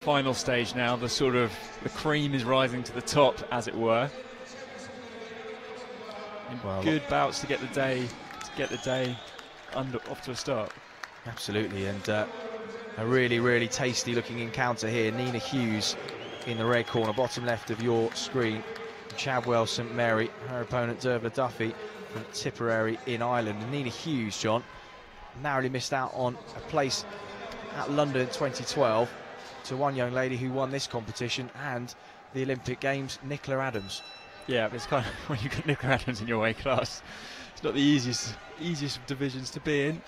final stage now. The cream is rising to the top, as it were. Well, good bouts to get the day off to a start. Absolutely, and a really tasty looking encounter here. Nina Hughes in the red corner, bottom left of your screen. Chadwell St Mary, her opponent Dervla Duffy from Tipperary in Ireland. And Nina Hughes, John, narrowly missed out on a place at London 2012 to one young lady who won this competition and the Olympic Games, Nicola Adams. Yeah, it's kind of, when you've got Nicola Adams in your weight class, it's not the easiest of divisions to be in.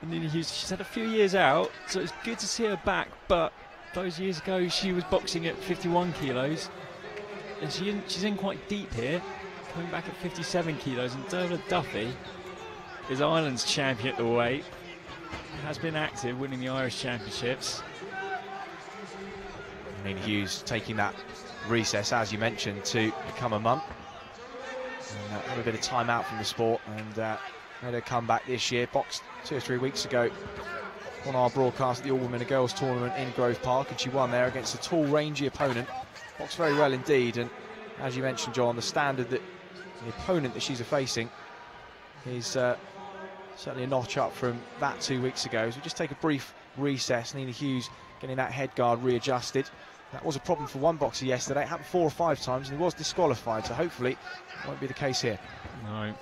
And Nina Hughes, she's had a few years out, so it's good to see her back, but those years ago she was boxing at 51 kilos, and she's in quite deep here, coming back at 57 kilos, and Dervla Duffy is Ireland's champion at the weight, has been active, winning the Irish Championships. Nina Hughes taking that recess, as you mentioned, to become a mum. And had a bit of time out from the sport, and made her come back this year. Boxed 2 or 3 weeks ago on our broadcast at the All-Women and Girls Tournament in Grove Park, and she won there against a tall, rangy opponent. Boxed very well indeed, and as you mentioned, John, the standard that the opponent that she's facing is certainly a notch up from that 2 weeks ago. So we just take a brief recess. Nina Hughes getting that head guard readjusted. That was a problem for one boxer yesterday. It happened 4 or 5 times, and he was disqualified, so hopefully it won't be the case here. No.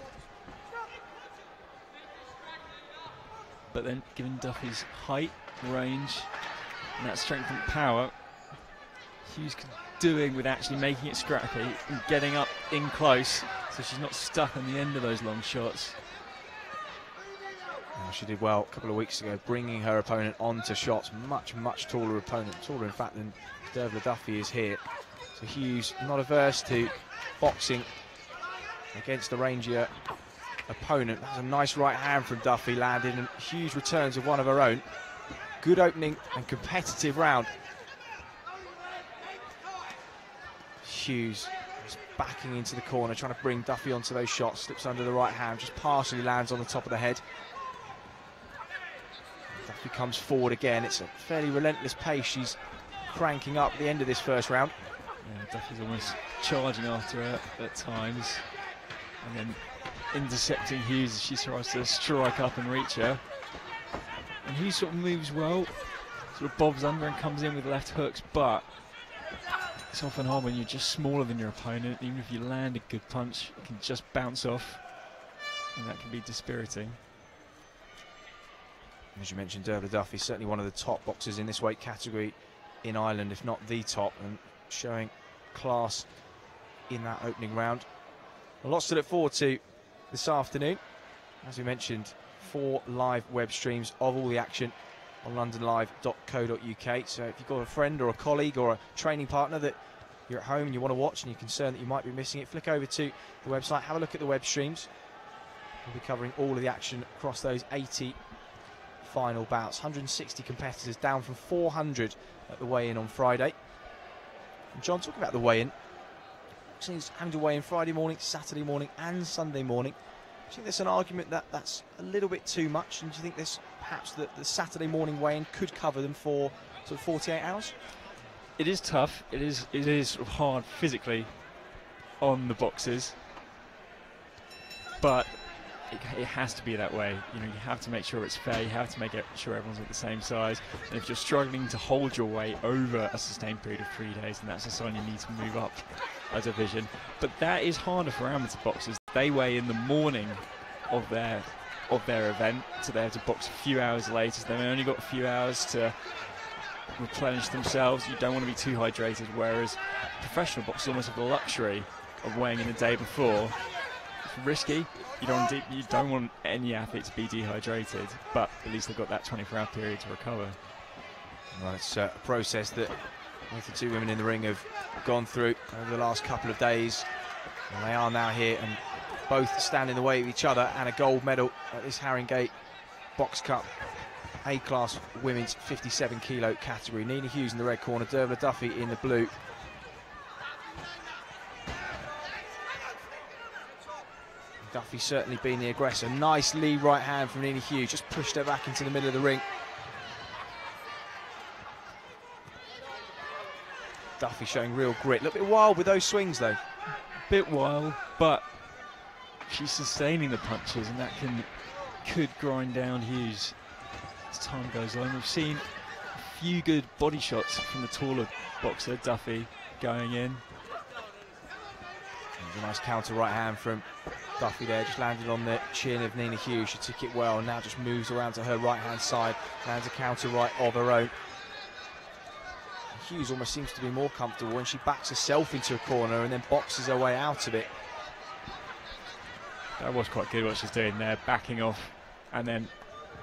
But then, given Duffy's height, range, and that strength and power, Hughes could doing with actually making it scrappy and getting up in close, so she's not stuck on the end of those long shots. She did well a couple of weeks ago, bringing her opponent onto shots. Much taller opponent, taller in fact than Dervla Duffy is here. So Hughes not averse to boxing against the rangier opponent. That's a nice right hand from Duffy, landed, and Hughes returns with one of her own. Good opening and competitive round. Hughes is backing into the corner, trying to bring Duffy onto those shots. Slips under the right hand, just partially lands on the top of the head. Duffy comes forward again. It's a fairly relentless pace she's cranking up at the end of this first round. Yeah, Duffy's almost charging after her at times, and then intercepting Hughes as she tries to strike up and reach her. And Hughes sort of moves well, sort of bobs under and comes in with left hooks, but it's often hard when you're just smaller than your opponent. Even if you land a good punch, it can just bounce off, and that can be dispiriting. As you mentioned, Dervla Duffy, certainly one of the top boxers in this weight category in Ireland, if not the top, and showing class in that opening round. Lots to look forward to this afternoon. As we mentioned, 4 live web streams of all the action on londonlive.co.uk. So if you've got a friend or a colleague or a training partner that you're at home and you want to watch and you're concerned that you might be missing it, flick over to the website, have a look at the web streams. We'll be covering all of the action across those 80 final bouts. 160 competitors, down from 400 at the weigh-in on Friday. And John, talking about the weigh-in, seems having to weigh in Friday morning, Saturday morning and Sunday morning. Do you think there's an argument that that's a little bit too much, and do you think this perhaps the Saturday morning weigh-in could cover them for sort of 48 hours? It is tough. It is sort of hard physically on the boxers, but it has to be that way. You know, you have to make sure it's fair. You have to make sure everyone's at the same size. And if you're struggling to hold your weight over a sustained period of 3 days, then that's a sign you need to move up a division. But that is harder for amateur boxers. They weigh in the morning of their event, so they have to box a few hours later. So they've only got a few hours to replenish themselves. You don't want to be too hydrated, whereas professional boxers almost have the luxury of weighing in the day before. It's risky. You don't want any athlete to be dehydrated, but at least they've got that 24-hour period to recover. Well, it's a process that both the 2 women in the ring have gone through over the last couple of days, and they are now here and both stand in the way of each other, and a gold medal at this Haringey Box Cup A-class women's 57 kilo category. Nina Hughes in the red corner, Dervla Duffy in the blue. Duffy certainly being the aggressor. Nice lead right hand from Nina Hughes, just pushed her back into the middle of the ring. Duffy showing real grit. A little bit wild with those swings, though. Bit wild, but she's sustaining the punches, and that could grind down Hughes as time goes on. We've seen a few good body shots from the taller boxer, Duffy, going in. There's a nice counter right hand from Duffy there, just landed on the chin of Nina Hughes. She took it well, and now just moves around to her right hand side, lands a counter right of her own. Hughes almost seems to be more comfortable when she backs herself into a corner and then boxes her way out of it. That was quite good what she's doing there, backing off and then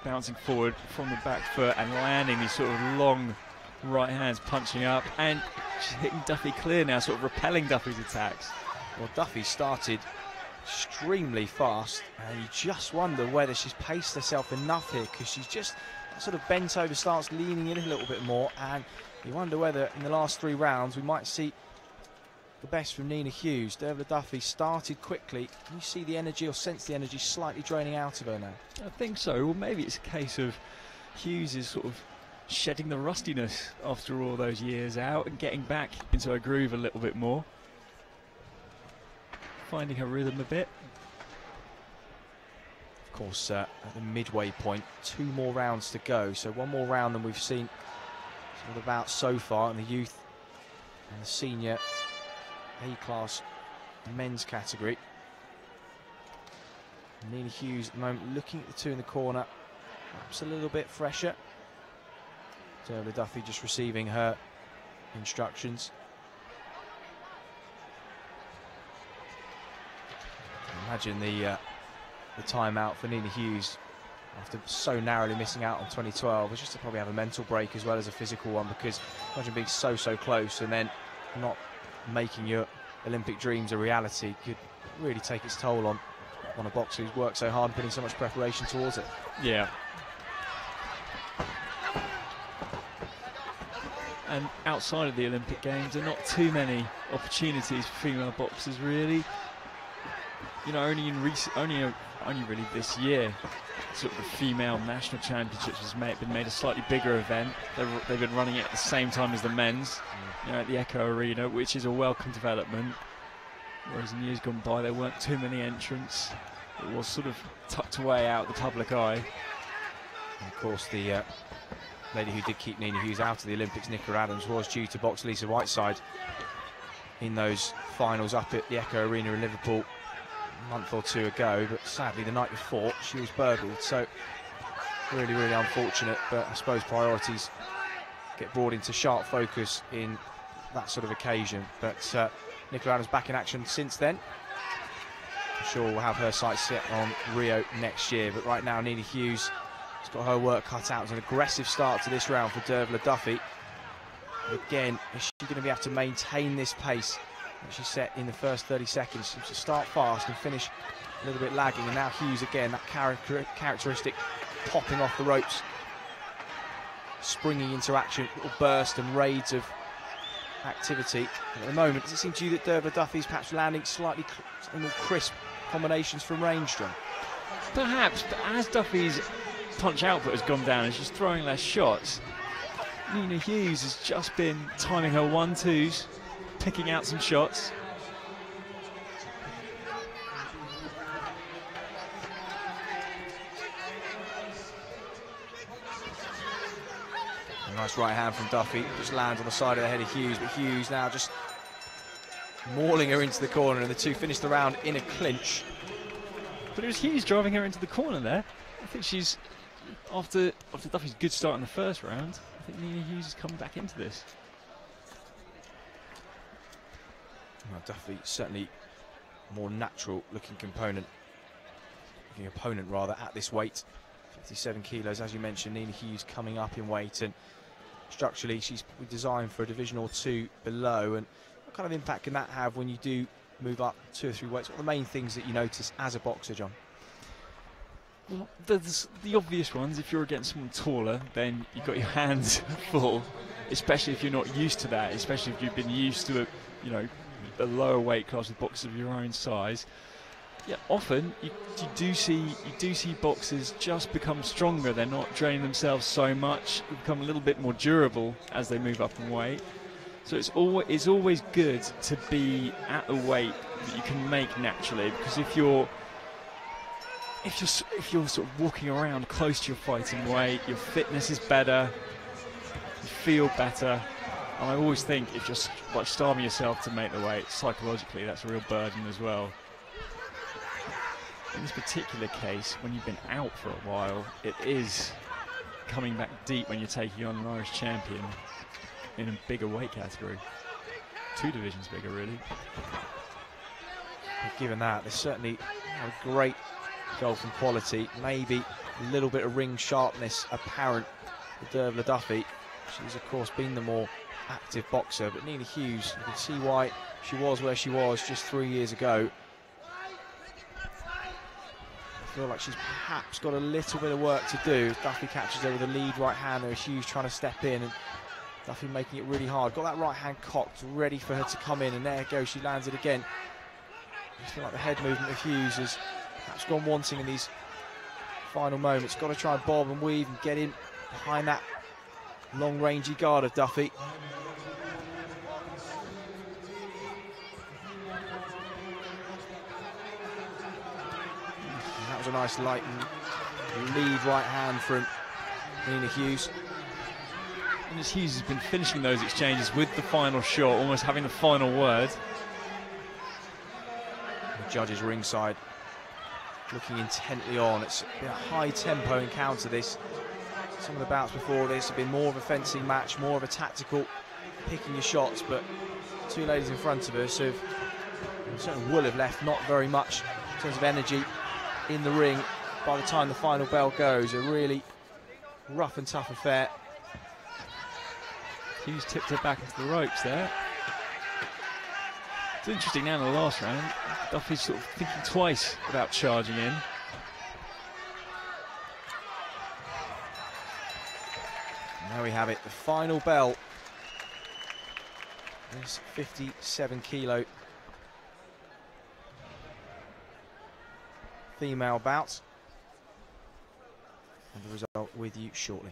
bouncing forward from the back foot and landing these sort of long right hands, punching up, and she's hitting Duffy clear now, sort of repelling Duffy's attacks. Well, Duffy started extremely fast, and you just wonder whether she's paced herself enough here, because she's just sort of bent over, starts leaning in a little bit more, and you wonder whether in the last 3 rounds we might see the best from Nina Hughes. Dervla Duffy started quickly. Can you see the energy, or sense the energy slightly draining out of her now? I think so. Well, maybe it's a case of Hughes is sort of shedding the rustiness after all those years out and getting back into her groove a little bit more, finding her rhythm a bit. Of course, at the midway point, 2 more rounds to go, so 1 more round than we've seen sort of about so far in the youth and the senior A-class men's category. Nina Hughes at the moment looking at the 2 in the corner, perhaps a little bit fresher. Dervla Duffy just receiving her instructions. Imagine the timeout for Nina Hughes after so narrowly missing out on 2012 was just to probably have a mental break as well as a physical one, because imagine being so close and then not making your Olympic dreams a reality could really take its toll on a boxer who's worked so hard and putting so much preparation towards it. Yeah. And outside of the Olympic Games, there are not too many opportunities for female boxers, really. You know, only really this year, sort of the female national championships has been made a slightly bigger event. They've been running it at the same time as the men's, you know, at the Echo Arena, which is a welcome development. Whereas in years gone by, there weren't too many entrants. It was sort of tucked away out the public eye. And of course, the lady who did keep Nina Hughes out of the Olympics, Nicola Adams, was due to box Lisa Whiteside in those finals up at the Echo Arena in Liverpool a month or 2 ago, but sadly the night before she was burgled, so really unfortunate. But I suppose priorities get brought into sharp focus in that sort of occasion. But Nicola Adams back in action since then. I'm sure we'll have her sights set on Rio next year, but right now Nina Hughes has got her work cut out. It's an aggressive start to this round for Dervla Duffy. Again, is she going to be able to maintain this pace that she set in the first 30 seconds? She should start fast and finish a little bit lagging. And now Hughes again, that characteristic popping off the ropes, springing into action, little burst and raids of activity. And at the moment, does it seem to you that Dervla Duffy's perhaps landing slightly more crisp combinations from range, John? Perhaps, but as Duffy's punch output has gone down and she's throwing less shots, Nina Hughes has just been timing her 1-2s, picking out some shots. A nice right hand from Duffy, just lands on the side of the head of Hughes, but Hughes now just mauling her into the corner, and the 2 finish the round in a clinch. But it was Hughes driving her into the corner there. I think she's, after Duffy's good start in the first round, I think Nina Hughes is coming back into this. Well, Duffy certainly more natural looking opponent rather at this weight, 57 kilos as you mentioned. Nina Hughes coming up in weight, and structurally she's designed for a division or 2 below. And what kind of impact can that have when you do move up 2 or 3 weights? What are the main things that you notice as a boxer, John? Well, there's the obvious ones. If you're against someone taller, then you've got your hands full, especially if you're not used to that, especially if you've been used to a lower weight class with boxers of your own size. Yeah, often you do see boxers just become stronger. They're not draining themselves so much, become a little bit more durable as they move up in weight. So it's always good to be at the weight that you can make naturally, because if you're sort of walking around close to your fighting weight, your fitness is better, you feel better. And I always think if you're like starving yourself to make the weight, psychologically that's a real burden as well. In this particular case, when you've been out for a while, it is coming back deep when you're taking on an Irish champion in a bigger weight category. 2 divisions bigger, really. But given that, there's certainly a great golfing quality, maybe a little bit of ring sharpness apparent with Dervla Duffy. She's of course been the more active boxer, but Nina Hughes, you can see why she was where she was just 3 years ago. I feel like she's perhaps got a little bit of work to do. Duffy catches her with a lead right hand. There's Hughes trying to step in, and Duffy making it really hard. Got that right hand cocked, ready for her to come in, and there goes, she lands it again. I feel like the head movement of Hughes has perhaps gone wanting in these final moments. Got to try and bob and weave and get in behind that long rangy guard of Duffy. And that was a nice light and lead right hand from Nina Hughes. And as Hughes has been finishing those exchanges with the final shot, almost having the final word. The judges ringside looking intently on. It's been a high tempo encounter, this. Some of the bouts before this have been more of a fencing match, more of a tactical picking your shots, but 2 ladies in front of us who certainly will have left not very much in terms of energy in the ring by the time the final bell goes. A really rough and tough affair. Hughes tipped her back into the ropes there. It's interesting now in the last round, Duffy's sort of thinking twice about charging in. And there we have it, the final bell. This 57 kilo female bout. And the result with you shortly.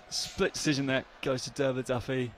Split decision there goes to Dervla Duffy.